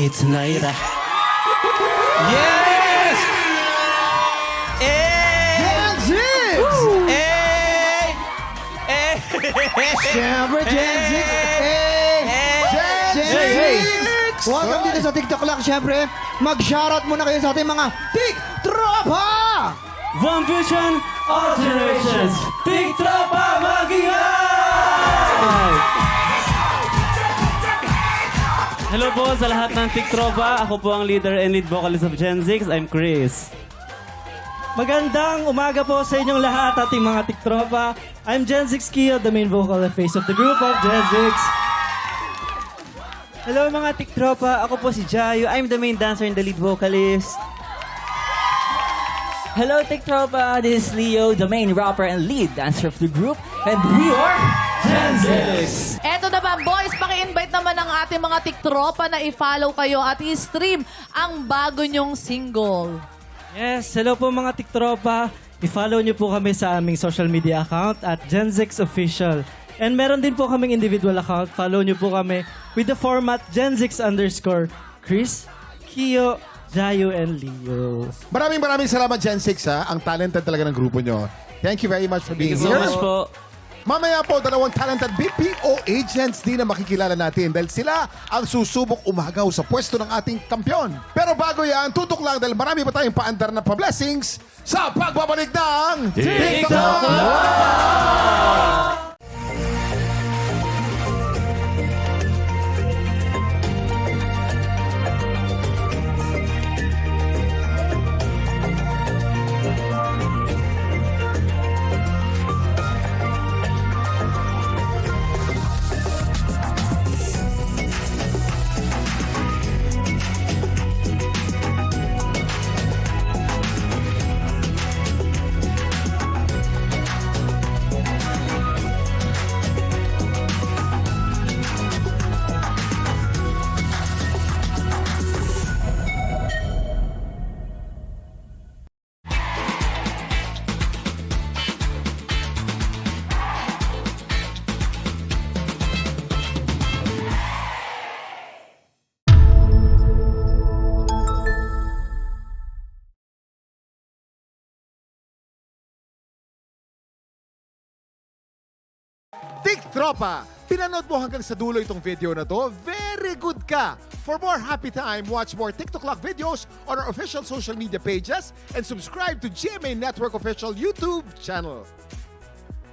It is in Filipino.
me tonight. Yes! Gen Z! Siyempre, Gen Z! Gen Z! Welcome dito sa TikTok lang, siyempre. Mag-shoutout muna kayo sa ating mga TikTropa! One Vision, all generations. Big Tropa, mag-ingay! Hello po sa lahat ng TikTropa. Ako po ang leader and lead vocalist of Gen Z. I'm Chris. Magandang umaga po sa inyong lahat, ating mga TikTropa. I'm Gen Zix Kio, the main vocal and face of the group of Gen Zix. Hello mga TikTropa, ako po si Jayo. I'm the main dancer and the lead vocalist. Hello, TikTropa. This is Leo, the main rapper and lead dancer of the group. And we are Gen Zix. Eto naman, boys, paki-invite naman ang ating mga TikTropa na i-follow kayo at i-stream ang bago nyong single. Yes, hello po mga TikTropa. I-follow niyo po kami sa aming social media account at Gen Zix Official. And meron din po kaming individual account. Follow niyo po kami with the format GenZix_Chris, Kio, Jayo, and Leo. Maraming salamat, Gen 6, ha? Ang talented talaga ng grupo nyo. Thank you very much for being Thank you so here. much po. Mamaya po, dalawang talented BPO agents din na makikilala natin dahil sila ang susubok umagaw sa pwesto ng ating kampyon. Pero bago yan, tutok lang dahil marami pa tayong paandar na pa-blessings sa pagbabalik ng TikTok! TikTropa! Pinanood mo hanggang sa dulo itong video na to? Very good ka! For more happy time, watch more TikTok Lock videos on our official social media pages and subscribe to GMA Network official YouTube channel.